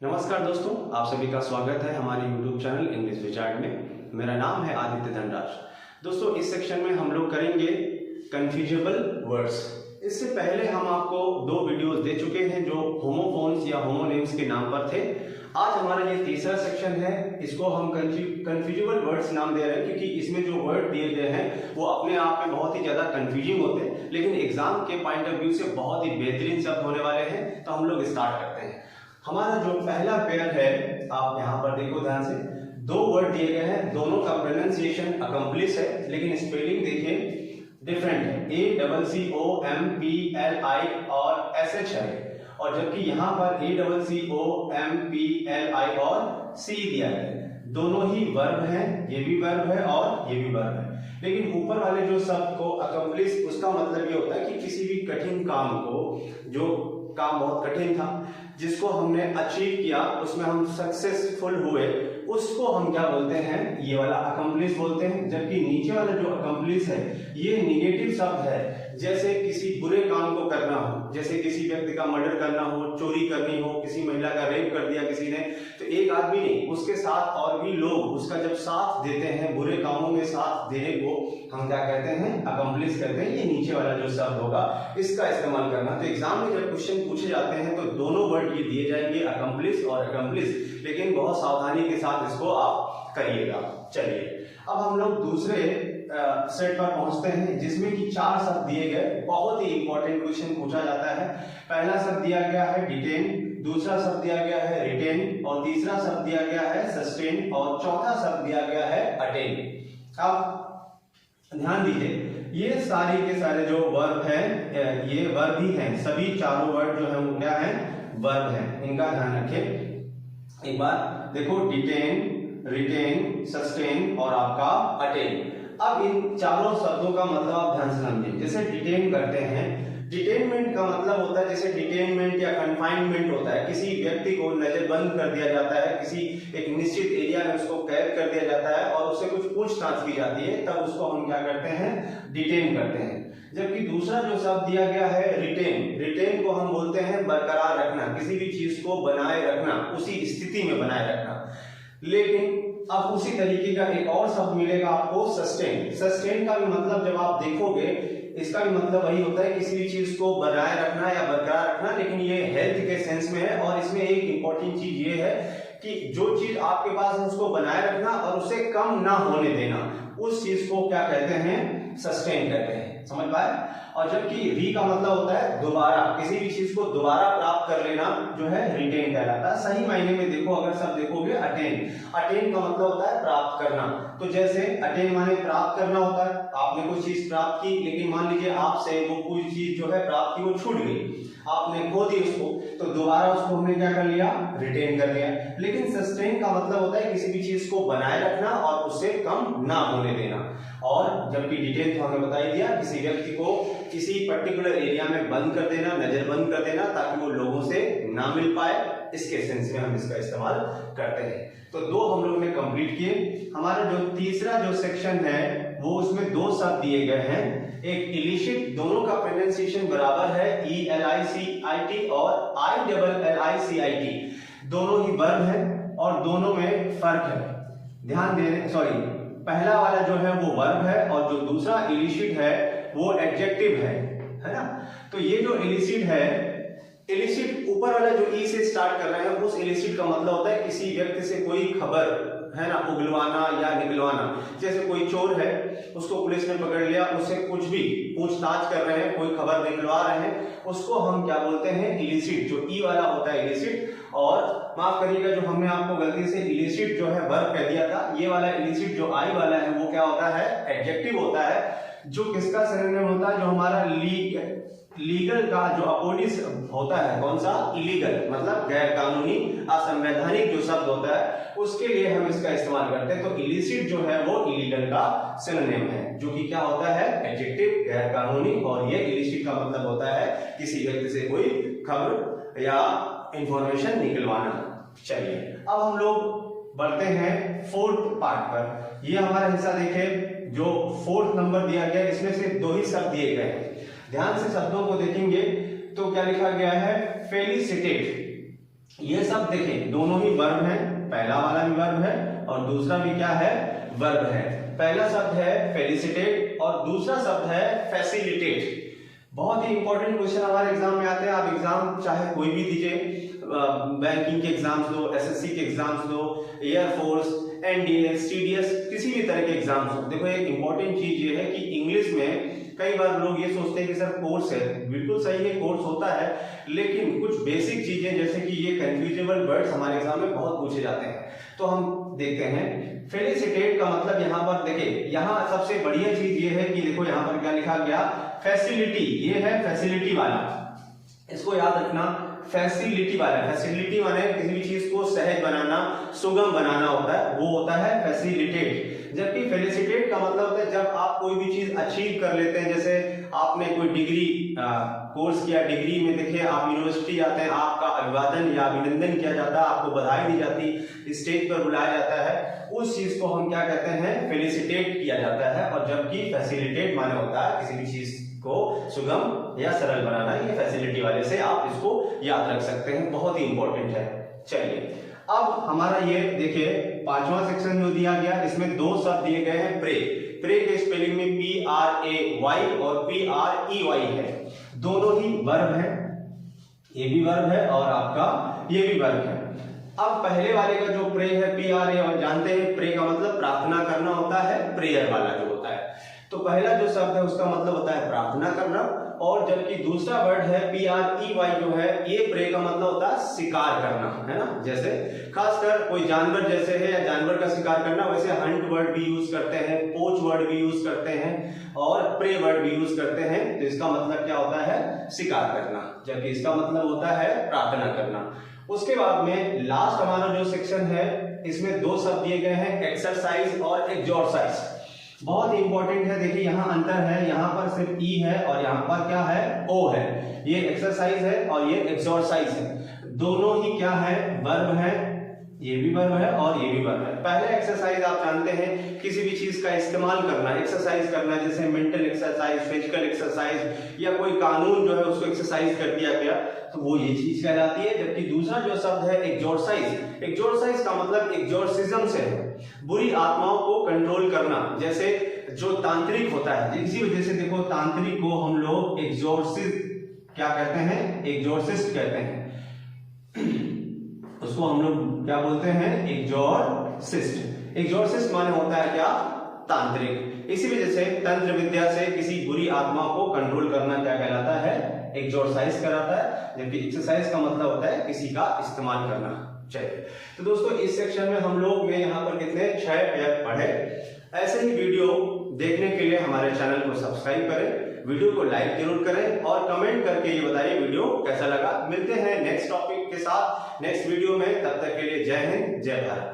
नमस्कार दोस्तों, आप सभी का स्वागत है हमारे YouTube चैनल इंग्लिश विचार्ड में। मेरा नाम है आदित्य धनराज। दोस्तों, इस सेक्शन में हम लोग करेंगे कन्फ्यूजेबल वर्ड्स। इससे पहले हम आपको दो वीडियोस दे चुके हैं जो होमोफोन्स या होमोनेम्स के नाम पर थे। आज हमारा ये तीसरा सेक्शन है, इसको हम कन्फ्यूजेबल वर्ड्स नाम दे रहे हैं क्योंकि इसमें जो वर्ड दिए गए हैं वो अपने आप में बहुत ही ज्यादा कंफ्यूजिंग होते हैं, लेकिन एग्जाम के पॉइंट ऑफ व्यू से बहुत ही बेहतरीन शब्द होने वाले हैं। तो हम लोग स्टार्ट करते हैं। हमारा जो पहला पेयर है, आप यहाँ पर देखो ध्यान से, दो वर्ड दिए गए हैं, दोनों का प्रोनाउंसिएशन अकम्प्लिश है, लेकिन स्पेलिंग देखिए डिफरेंट है। ACCOMPLI और SH है, और जबकि यहाँ पर ACCOMPLI और C दिया है। दोनों ही वर्ब हैं, ये भी वर्ब है और ये भी वर्ब है, लेकिन ऊपर वाले जो शब्द को अकम्प्लिश, उसका मतलब ये होता है कि किसी भी कठिन काम को, जो काम बहुत कठिन था जिसको हमने अचीव किया, उसमें हम सक्सेसफुल हुए, उसको हम क्या बोलते हैं, ये वाला अकम्प्लिश बोलते हैं। जबकि नीचे वाला जो अकम्प्लिश है ये निगेटिव शब्द है, जैसे किसी बुरे काम को करना हो, जैसे किसी व्यक्ति का मर्डर करना हो, चोरी करनी हो, किसी महिला का रेप कर दिया किसी ने, तो एक आदमी नहीं, उसके साथ और भी लोग उसका जब साथ देते हैं, बुरे कामों में साथ देने को हम क्या कहते हैं, अकम्प्लिश करते हैं। ये नीचे वाला जो शब्द होगा इसका इस्तेमाल करना। तो एग्जाम में जब क्वेश्चन पूछे जाते हैं तो दोनों वर्ड ये दिए जाएंगे, अकम्प्लिश और अकम्प्लिश, लेकिन बहुत सावधानी के साथ इसको आप करिएगा। चलिए, अब हम लोग दूसरे सेट पर पहुंचते हैं जिसमें कि 4 शब्द दिए गए। बहुत ही इंपॉर्टेंट क्वेश्चन पूछा जाता है। पहला शब्द दिया गया है डिटेन, दूसरा शब्द दिया गया है रिटेन, और तीसरा शब्द दिया गया है सस्टेन, और चौथा शब्द दिया गया है अटेन। अब ध्यान दीजिए, ये सारे के सारे जो वर्ब हैं ये वर्ब ही हैं, सभी चारों वर्ड जो है वो क्या है, वर्ब है। इनका ध्यान रखें। एक बार देखो, डिटेन, रिटेन, सस्टेन और आपका अटेन। अब इन चारों शब्दों का मतलब आप ध्यान से समझिए। जैसे डिटेन करते हैं, डिटेनमेंट का मतलब होता है, जैसे डिटेनमेंट या कन्फाइनमेंट होता है, किसी व्यक्ति को नजरबंद कर दिया जाता है, किसी एक निश्चित एरिया में उसको कैद कर दिया जाता है और उससे कुछ पूछताछ की जाती है, तब उसको हम क्या करते हैं, डिटेन करते हैं। जबकि दूसरा जो शब्द दिया गया है रिटेन, रिटेन को हम बोलते हैं बरकरार रखना, किसी भी चीज को बनाए रखना, उसी स्थिति में बनाए रखना। लेकिन अब उसी तरीके का एक और शब्द मिलेगा आपको, सस्टेन। सस्टेन का भी मतलब जब आप देखोगे, इसका भी मतलब वही होता है, किसी भी चीज को बनाए रखना या बरकरार रखना, लेकिन ये हेल्थ के सेंस में है। और इसमें एक इंपॉर्टेंट चीज ये है कि जो चीज आपके पास है उसको बनाए रखना और उसे कम ना होने देना, उस चीज को क्या कहते हैं, सस्टेन कहते हैं। समझ पाए? और जबकि री का मतलब होता है दोबारा, किसी भी चीज को दोबारा प्राप्त कर लेना जो है रिटेन कहलाता है। सही मायने में देखो, अगर सब देखोगे, अटेन, अटेन का मतलब होता है प्राप्त करना। तो जैसे अटेन माने प्राप्त करना होता है, आपने कुछ चीज प्राप्त की, लेकिन मान लीजिए आपसे वो कोई चीज जो है प्राप्त की वो छूट गई, आपने खो दी उसको, तो दोबारा उसको हमने क्या कर लिया, रिटेन कर लिया। लेकिन सस्टेन का मतलब होता है किसी भी चीज को बनाए रखना और उससे कम ना होने देना। और जबकि डिटेन तो हमने बता ही दिया, किसी व्यक्ति को किसी पर्टिकुलर एरिया में बंद कर देना, नजरबंद कर देना, ताकि वो लोगों से ना मिल पाए, इसके सेंस में हम इसका इस्तेमाल करते हैं। तो दो हम लोग ने कंप्लीट किए। हमारा जो तीसरा जो सेक्शन है वो, उसमें दो शब्द दिए गए हैं, एक इलिसिट, दोनों का प्रोनाउंसिएशन बराबर है, ELICIT और ILLICIT, दोनों ही वर्ब है और दोनों में फर्क है। ध्यान देने, सॉरी, पहला वाला जो है वो वर्ब है और जो दूसरा इलिसिट है वो एडजेक्टिव है ना। तो ये जो इलिसिट है, इलिसिट ऊपर वाला जो ई से स्टार्ट कर रहे हैं, उस इलिसिट का मतलब होता है किसी व्यक्ति से कोई खबर है ना, उगलवाना या निकलवाना। जैसे कोई चोर है, उसको पुलिस ने पकड़ लिया, उससे कुछ भी पूछताछ कर रहे हैं, कोई खबर निकलवा रहे हैं, उसको हम क्या बोलते हैं, इलिसिट। जो ई वाला होता है इलिसिट, और माफ करिएगा जो हमने आपको गलती से इलिसिट जो है वर्ब कह दिया था, ये वाला इलिसिट जो आई वाला है वो क्या होता है, एडजेक्टिव होता है, जो किसका सिनोनिम होता है, जो हमारा लीगल का जो अपोजिट होता है, कौन सा, इलीगल, मतलब गैर कानूनी, असंवैधानिक जो शब्द होता है, उसके लिए हम इसका इस्तेमाल करते हैं। तो इलिसिट जो है वो इलीगल का सिनोनिम है, जो कि क्या होता है, एडजेक्टिव, गैर कानूनी। और ये इलिसिट का मतलब होता है किसी व्यक्ति से कोई खबर या इंफॉर्मेशन निकलवाना। चलिए, अब हम लोग बढ़ते हैं फोर्थ पार्ट पर। ये हमारा हिस्सा देखें, जो फोर्थ नंबर दिया गया, इसमें से दो ही शब्द दिए गए हैं। ध्यान से शब्दों को देखेंगे तो क्या लिखा गया है, फेलिसिटेट। ये सब देखें दोनों ही वर्ब हैं, पहला वाला भी वर्ब है और दूसरा भी क्या है, वर्ब है। पहला शब्द है फेलिसिटेट और दूसरा शब्द है फैसिलिटेट। बहुत ही इंपॉर्टेंट क्वेश्चन हमारे एग्जाम में आते हैं। आप एग्जाम चाहे कोई भी दीजिए, बैंकिंग के एग्जाम्स दो, एसएससी के एग्जाम्स दो, एयरफोर्स, एनडीएस, टीडीएस, किसी भी तरह के एग्जाम्स हो। देखो एक इंपॉर्टेंट चीज ये है कि इंग्लिश में कई बार लोग ये सोचते हैं कि सर कोर्स है, बिल्कुल सही है, कोर्स होता है, लेकिन कुछ बेसिक चीजें जैसे कि ये कंफ्यूजेबल वर्ड्स हमारे एग्जाम में बहुत पूछे जाते हैं। तो हम देखते हैं फेलिसिटेट का मतलब यहाँ पर देखिए, यहाँ सबसे बढ़िया चीज ये है कि देखो यहाँ पर क्या लिखा गया, फैसिलिटी, ये है फैसिलिटी वाला, इसको याद रखना, फैसिलिटी वाला। फैसिलिटी माने किसी भी चीज को सहज बनाना, सुगम बनाना होता है, वो होता है फैसिलिटेट। जबकि फेलिसिटेट का मतलब होता है जब आप कोई भी चीज अचीव कर लेते हैं, जैसे आपने कोई डिग्री कोर्स किया, डिग्री में देखिए आप यूनिवर्सिटी आते हैं, आपका अभिवादन या अभिनंदन किया जाता है, आपको बधाई दी जाती, स्टेज पर बुलाया जाता है, उस चीज को हम क्या कहते हैं, फेलिसिटेट किया जाता है। और जबकि फैसिलिटेट माने होता है किसी भी चीज को सुगम या सरल बनाना। ये फैसिलिटी वाले से आप इसको याद रख सकते हैं, बहुत ही इंपॉर्टेंट है। चलिए अब हमारा ये देखिए पांचवा सेक्शन जो दिया गया, इसमें दो शब्द दिए गए हैं, प्रे। प्रे के स्पेलिंग में PRAY और PREY है, दोनों ही वर्ब है, ये भी वर्ब है और आपका ये भी वर्ब है। अब पहले वाले का जो प्रे है PRA, और जानते हैं प्रे का मतलब प्रार्थना करना होता है, प्रेयर वाला जो होता है, तो पहला जो शब्द है उसका मतलब होता है प्रार्थना करना, और जबकि दूसरा वर्ड है PREY जो है, ये प्रे का मतलब होता है शिकार करना, है ना। जैसे खासकर कोई जानवर जैसे है, या जानवर का शिकार करना, वैसे हंट वर्ड भी यूज करते हैं, पोच वर्ड भी यूज करते हैं और प्रे वर्ड भी यूज करते हैं। तो इसका मतलब क्या होता है, शिकार करना, जबकि इसका मतलब होता है प्रार्थना करना। उसके बाद में लास्ट हमारा जो सेक्शन है, इसमें दो शब्द दिए गए हैं, एक्सरसाइज और एक्सोरसाइज। बहुत ही इंपॉर्टेंट है, देखिए यहाँ अंतर है, यहाँ पर सिर्फ ई है और यहाँ पर क्या है, ओ है। ये एक्सरसाइज है और ये एक्सोरसाइज है, दोनों ही क्या है, वर्ब है, ये भी वर्ब है और ये भी वर्ब है। पहले एक्सरसाइज आप जानते हैं किसी भी चीज का इस्तेमाल करना, एक्सरसाइज करना, जैसे मेंटल एक्सरसाइज, फिजिकल एक्सरसाइज, या कोई कानून जो है उसको एक्सरसाइज कर दिया गया, तो वो ये चीज कहलाती है। जबकि दूसरा जो शब्द है एक्सोरसाइज, एक्सोरसाइज का मतलब एक्सोर्सिज्म से है, बुरी आत्माओं को कंट्रोल करना। जैसे जो तांत्रिक होता है, इसी वजह से देखो तांत्रिक को हम लोग एक्सोर्सिस्ट क्या कहते हैं, एक्सोर्सिस्ट कहते हैं, उसको हम लोग क्या बोलते हैं, एक्सोर्सिस्ट। एक्सोर्सिस्ट माने होता है क्या, तांत्रिक। इसी वजह से तंत्र विद्या से किसी बुरी आत्मा को कंट्रोल करना क्या कहलाता है, एक्सोरसाइज कराता है। जबकि एक्सरसाइज का मतलब होता है किसी का इस्तेमाल करना। चलिए तो दोस्तों इस सेक्शन में हम लोग ने यहाँ पर कितने 6 पेज पढ़े। ऐसे ही वीडियो देखने के लिए हमारे चैनल को सब्सक्राइब करें, वीडियो को लाइक जरूर करें और कमेंट करके ये बताइए वीडियो कैसा लगा। मिलते हैं नेक्स्ट टॉपिक के साथ नेक्स्ट वीडियो में, तब तक के लिए जय हिंद, जय भारत।